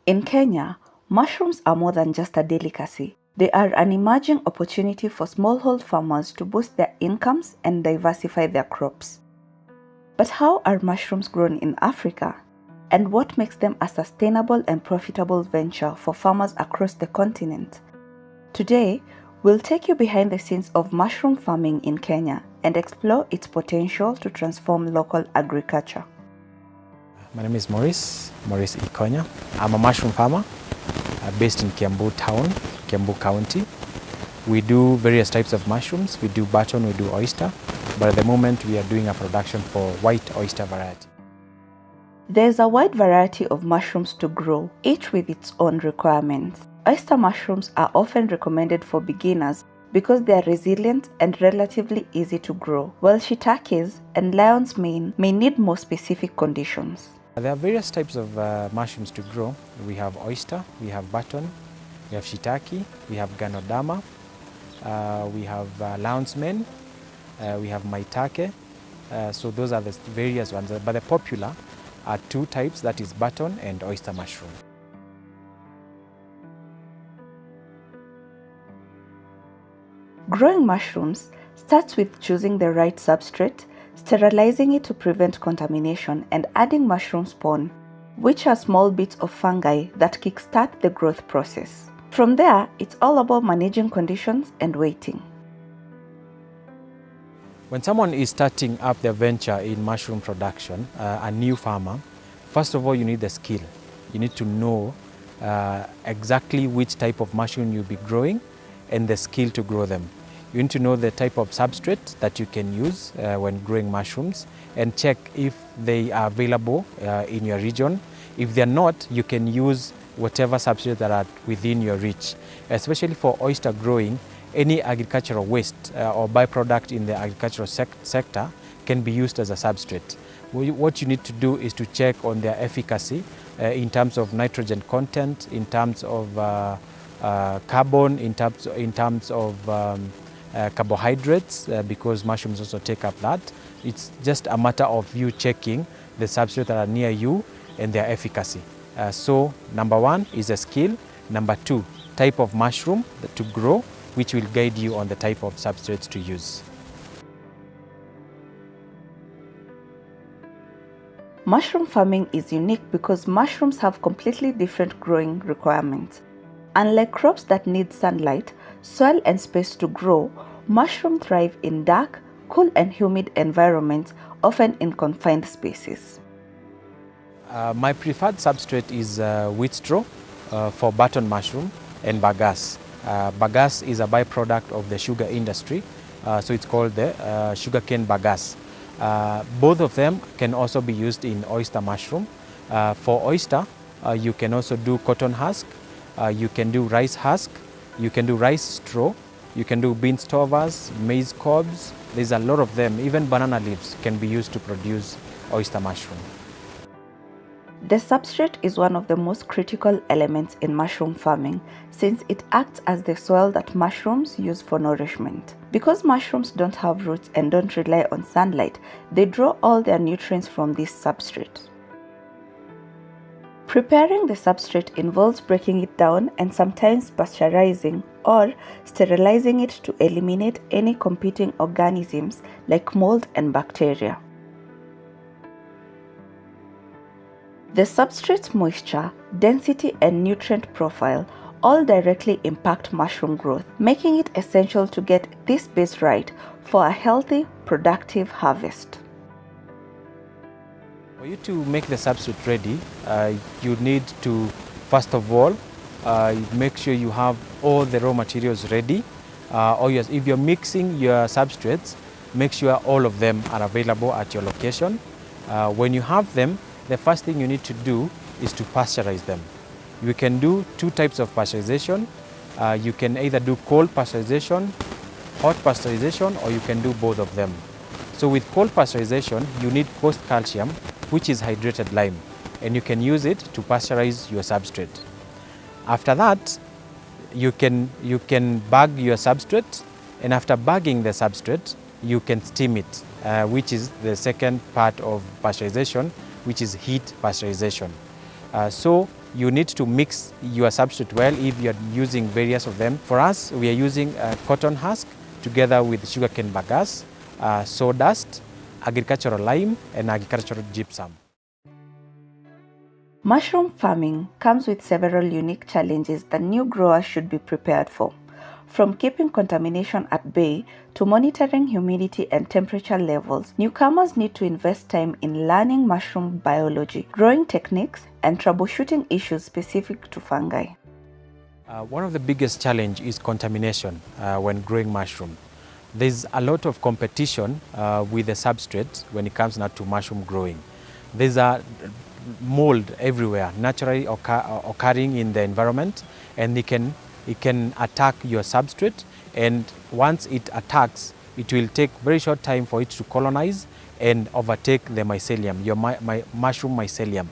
In Kenya, mushrooms are more than just a delicacy. They are an emerging opportunity for smallhold farmers to boost their incomes and diversify their crops. But how are mushrooms grown in Africa? And what makes them a sustainable and profitable venture for farmers across the continent? Today, we'll take you behind the scenes of mushroom farming in Kenya and explore its potential to transform local agriculture. My name is Maurice Ikonya. I'm a mushroom farmer based in Kiambu town, Kiambu County. We do various types of mushrooms. We do button, we do oyster, but at the moment we are doing a production for white oyster variety. There's a wide variety of mushrooms to grow, each with its own requirements. Oyster mushrooms are often recommended for beginners because they are resilient and relatively easy to grow, while shiitakes and lion's mane may need more specific conditions. There are various types of mushrooms to grow. We have oyster, we have button, we have shiitake, we have ganodama, we have lion's mane, we have maitake. So those are the various ones, but the popular are two types, that is button and oyster mushroom. Growing mushrooms starts with choosing the right substrate, sterilizing it to prevent contamination, and adding mushroom spawn, which are small bits of fungi that kickstart the growth process. From there, it's all about managing conditions and waiting. When someone is starting up their venture in mushroom production, a new farmer, first of all you need the skill. You need to know exactly which type of mushroom you'll be growing and the skill to grow them. You need to know the type of substrate that you can use when growing mushrooms and check if they are available in your region. If they're not, you can use whatever substrate that are within your reach. Especially for oyster growing, any agricultural waste or byproduct in the agricultural sector can be used as a substrate. What you need to do is to check on their efficacy in terms of nitrogen content, in terms of carbon, in terms of carbohydrates, because mushrooms also take up that. It's just a matter of you checking the substrates that are near you and their efficacy. So number one is a skill. Number two, type of mushroom to grow, which will guide you on the type of substrates to use. Mushroom farming is unique because mushrooms have completely different growing requirements. Unlike crops that need sunlight, soil and space to grow, mushrooms thrive in dark, cool and humid environments, often in confined spaces. My preferred substrate is wheat straw for button mushroom and bagasse. Bagasse is a byproduct of the sugar industry, so it's called the sugarcane bagasse. Both of them can also be used in oyster mushroom. For oyster, you can also do cotton husk, you can do rice husk, you can do rice straw, you can do bean stovers, maize cobs. There's a lot of them. Even banana leaves can be used to produce oyster mushroom. The substrate is one of the most critical elements in mushroom farming since it acts as the soil that mushrooms use for nourishment. Because mushrooms don't have roots and don't rely on sunlight, they draw all their nutrients from this substrate. Preparing the substrate involves breaking it down and sometimes pasteurizing or sterilizing it to eliminate any competing organisms like mold and bacteria. The substrate's moisture, density, and nutrient profile all directly impact mushroom growth, making it essential to get this base right for a healthy, productive harvest. For you to make the substrate ready, you need to, first of all, make sure you have all the raw materials ready. If you're mixing your substrates, make sure all of them are available at your location. When you have them, the first thing you need to do is to pasteurize them. You can do two types of pasteurization. You can either do cold pasteurization, hot pasteurization, or you can do both of them. So with cold pasteurization, you need post-calcium, which is hydrated lime, and you can use it to pasteurize your substrate. After that, you can bag your substrate, and after bagging the substrate, you can steam it, which is the second part of pasteurization, which is heat pasteurization. So You need to mix your substrate well if you're using various of them. For us, we are using cotton husk together with sugarcane bagasse, sawdust, agricultural lime, and agricultural gypsum. Mushroom farming comes with several unique challenges that new growers should be prepared for. From keeping contamination at bay to monitoring humidity and temperature levels, newcomers need to invest time in learning mushroom biology, growing techniques, and troubleshooting issues specific to fungi. One of the biggest challenges is contamination when growing mushroom. There's a lot of competition with the substrate when it comes now to mushroom growing. There's a mold everywhere, naturally occurring in the environment, and it can attack your substrate, and once it attacks, it will take very short time for it to colonize and overtake the mycelium, your mushroom mycelium.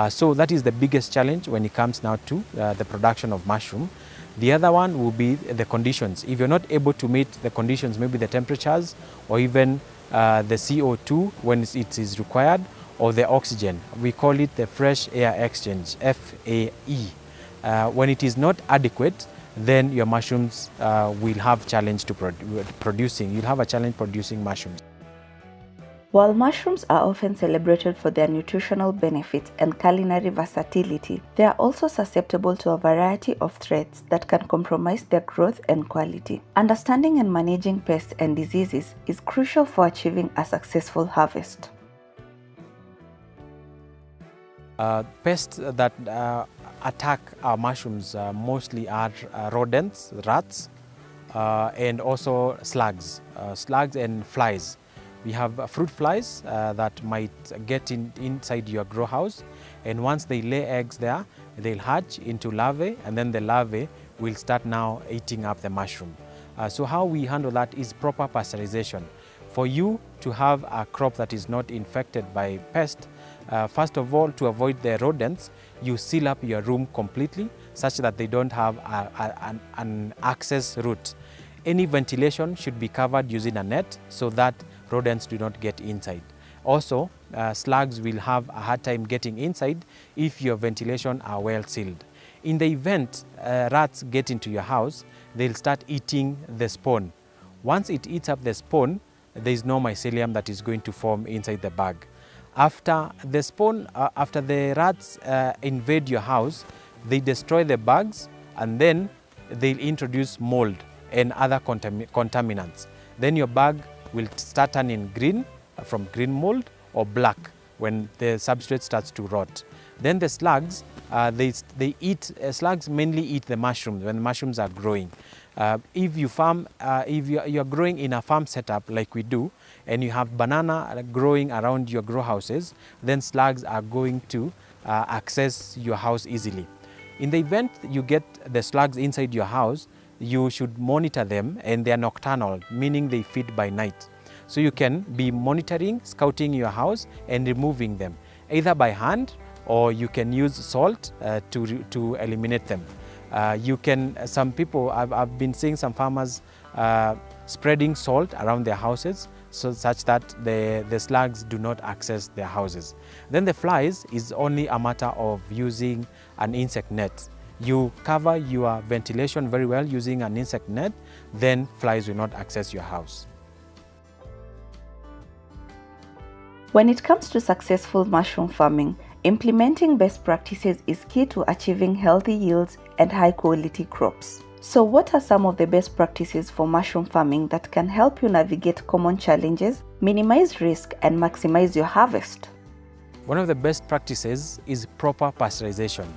So that is the biggest challenge when it comes now to the production of mushroom. The other one will be the conditions. If you're not able to meet the conditions, maybe the temperatures or even the CO2 when it is required, or the oxygen, we call it the fresh air exchange, FAE. When it is not adequate, then your mushrooms will have challenge to producing. You'll have a challenge producing mushrooms. While mushrooms are often celebrated for their nutritional benefits and culinary versatility, they are also susceptible to a variety of threats that can compromise their growth and quality. Understanding and managing pests and diseases is crucial for achieving a successful harvest. Pests that attack our mushrooms mostly are rodents, rats, and also slugs and flies. We have fruit flies that might get inside your grow house, and once they lay eggs there, they'll hatch into larvae, and then the larvae will start now eating up the mushroom. So how we handle that is proper pasteurization. For you to have a crop that is not infected by pest, first of all, to avoid the rodents, you seal up your room completely such that they don't have an access route. Any ventilation should be covered using a net so that rodents do not get inside. Also, slugs will have a hard time getting inside if your ventilation are well sealed. In the event rats get into your house, they'll start eating the spawn. Once it eats up the spawn, there is no mycelium that is going to form inside the bag. After the rats invade your house, they destroy the bags, and then they'll introduce mold and other contaminants. Then your bag will start turning green from green mold or black when the substrate starts to rot. Then the slugs, slugs mainly eat the mushrooms when the mushrooms are growing. If you're growing in a farm setup like we do, and you have banana growing around your grow houses, then slugs are going to access your house easily. In the event you get the slugs inside your house, you should monitor them, and they are nocturnal, meaning they feed by night. So you can be monitoring, scouting your house and removing them, either by hand or you can use salt to eliminate them. Some people, I've been seeing some farmers spreading salt around their houses such that the slugs do not access their houses. Then the flies is only a matter of using an insect net. You cover your ventilation very well using an insect net, then flies will not access your house. When it comes to successful mushroom farming, implementing best practices is key to achieving healthy yields and high-quality crops. So what are some of the best practices for mushroom farming that can help you navigate common challenges, minimize risk, and maximize your harvest? One of the best practices is proper pasteurization.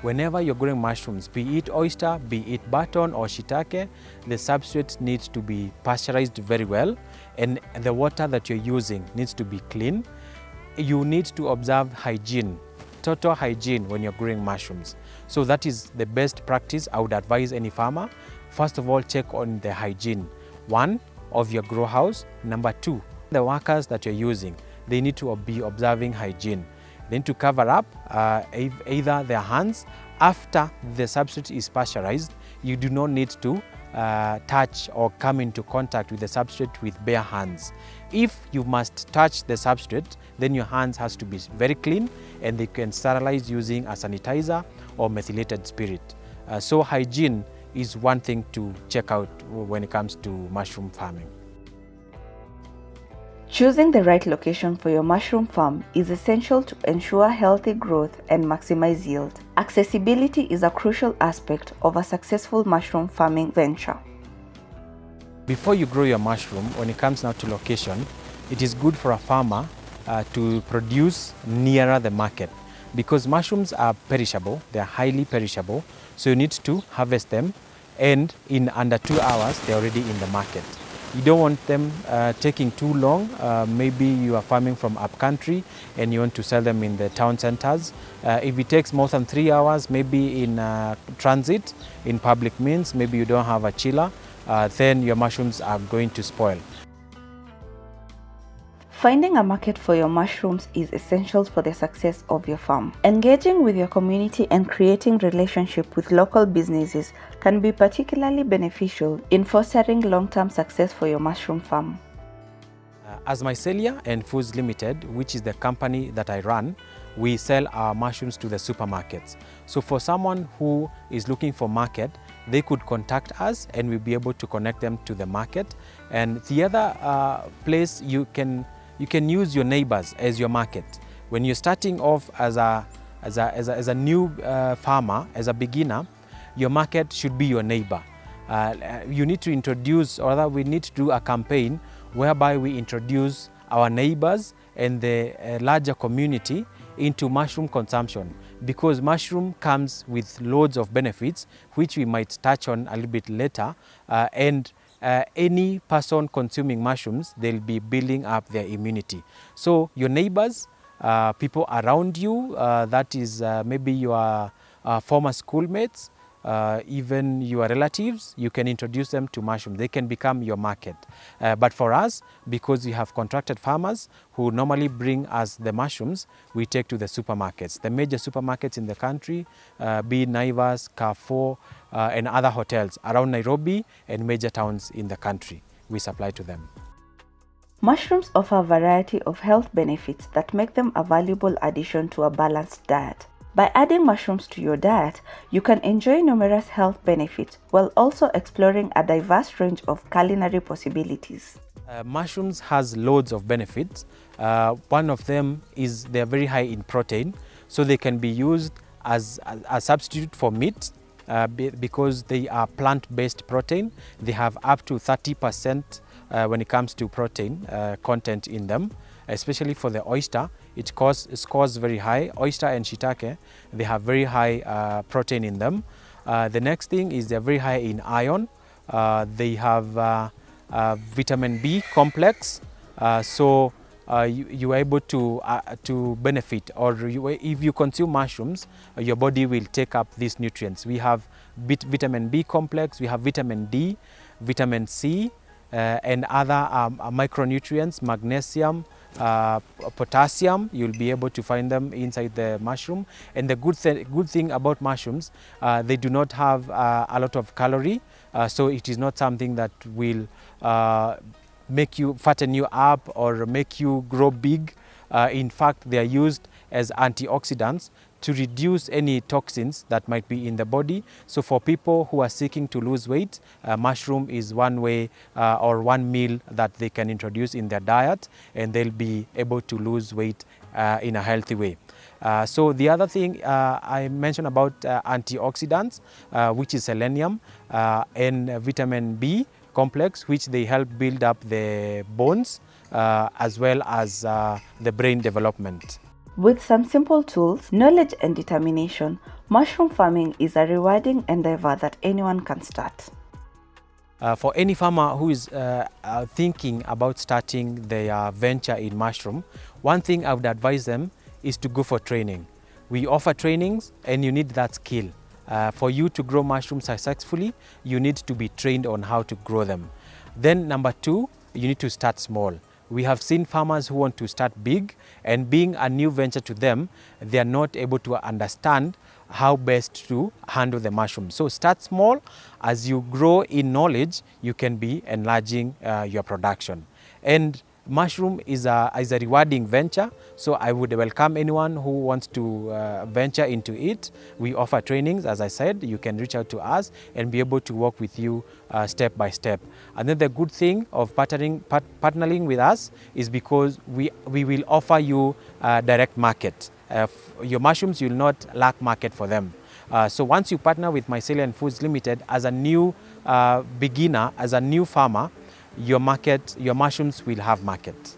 Whenever you're growing mushrooms, be it oyster, be it button or shiitake, the substrate needs to be pasteurized very well, and the water that you're using needs to be clean. You need to observe hygiene, total hygiene when you're growing mushrooms. So that is the best practice I would advise any farmer. First of all, check on the hygiene. One, of your grow house. Number two, the workers that you're using, they need to be observing hygiene. Then to cover up either their hands. After the substrate is pasteurized, you do not need to touch or come into contact with the substrate with bare hands. If you must touch the substrate, then your hands has to be very clean, and they can sterilize using a sanitizer or methylated spirit. So hygiene is one thing to check out when it comes to mushroom farming. Choosing the right location for your mushroom farm is essential to ensure healthy growth and maximize yield. Accessibility is a crucial aspect of a successful mushroom farming venture. Before you grow your mushroom, when it comes now to location, it is good for a farmer to produce nearer the market, because mushrooms are perishable, they are highly perishable, so you need to harvest them, and in under 2 hours they're already in the market. You don't want them taking too long. Maybe you are farming from upcountry and you want to sell them in the town centers. If it takes more than 3 hours, maybe in transit, in public means, maybe you don't have a chiller, then your mushrooms are going to spoil. Finding a market for your mushrooms is essential for the success of your farm. Engaging with your community and creating relationships with local businesses can be particularly beneficial in fostering long-term success for your mushroom farm. As Mycelia and Foods Limited, which is the company that I run, we sell our mushrooms to the supermarkets. So for someone who is looking for market, they could contact us and we'll be able to connect them to the market. And the other place you can use your neighbors as your market. When you're starting off as a new farmer, as a beginner, your market should be your neighbor. You need to introduce, or rather we need to do a campaign whereby we introduce our neighbors and the larger community into mushroom consumption, because mushroom comes with loads of benefits, which we might touch on a little bit later, and any person consuming mushrooms, they'll be building up their immunity. So your neighbors, people around you, that is maybe your former schoolmates, even your relatives, you can introduce them to mushrooms. They can become your market. But for us, because we have contracted farmers who normally bring us the mushrooms, we take to the supermarkets. The major supermarkets in the country, be it Naivas, Carrefour, and other hotels around Nairobi and major towns in the country. We supply to them. Mushrooms offer a variety of health benefits that make them a valuable addition to a balanced diet. By adding mushrooms to your diet, you can enjoy numerous health benefits while also exploring a diverse range of culinary possibilities. Mushrooms has loads of benefits. One of them is they're very high in protein, so they can be used as a substitute for meat because they are plant-based protein. They have up to 30% when it comes to protein content in them. Especially for the oyster, it scores very high. Oyster and shiitake, they have very high protein in them. The next thing is they're very high in iron. They have vitamin B complex, so you are able to benefit, or if you consume mushrooms, your body will take up these nutrients. We have vitamin B complex, we have vitamin D, vitamin C, and other micronutrients, magnesium, potassium. You'll be able to find them inside the mushroom. And the good thing about mushrooms, they do not have a lot of calorie, so it is not something that will make you fatten you up or make you grow big. In fact, they are used as antioxidants to reduce any toxins that might be in the body. So for people who are seeking to lose weight, mushroom is one way or one meal that they can introduce in their diet, and they'll be able to lose weight in a healthy way. So the other thing I mentioned about antioxidants, which is selenium and vitamin B complex, which they help build up the bones as well as the brain development. With some simple tools, knowledge and determination, mushroom farming is a rewarding endeavor that anyone can start. For any farmer who is thinking about starting their venture in mushroom, one thing I would advise them is to go for training. We offer trainings and you need that skill. For you to grow mushrooms successfully, you need to be trained on how to grow them. Then number two, you need to start small. We have seen farmers who want to start big, and being a new venture to them, they are not able to understand how best to handle the mushroom. So start small. As you grow in knowledge, you can be enlarging your production. And mushroom is a rewarding venture, so I would welcome anyone who wants to venture into it. We offer trainings, as I said. You can reach out to us and be able to work with you step by step. And then the good thing of partnering with us is because we will offer you direct market. Your mushrooms, you will not lack market for them. So once you partner with Mycelium Foods Limited as a new beginner, as a new farmer, your mushrooms will have market.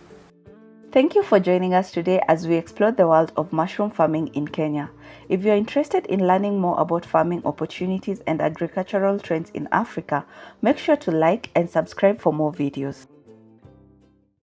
Thank you for joining us today as we explore the world of mushroom farming in Kenya. If you're interested in learning more about farming opportunities and agricultural trends in Africa, make sure to like and subscribe for more videos.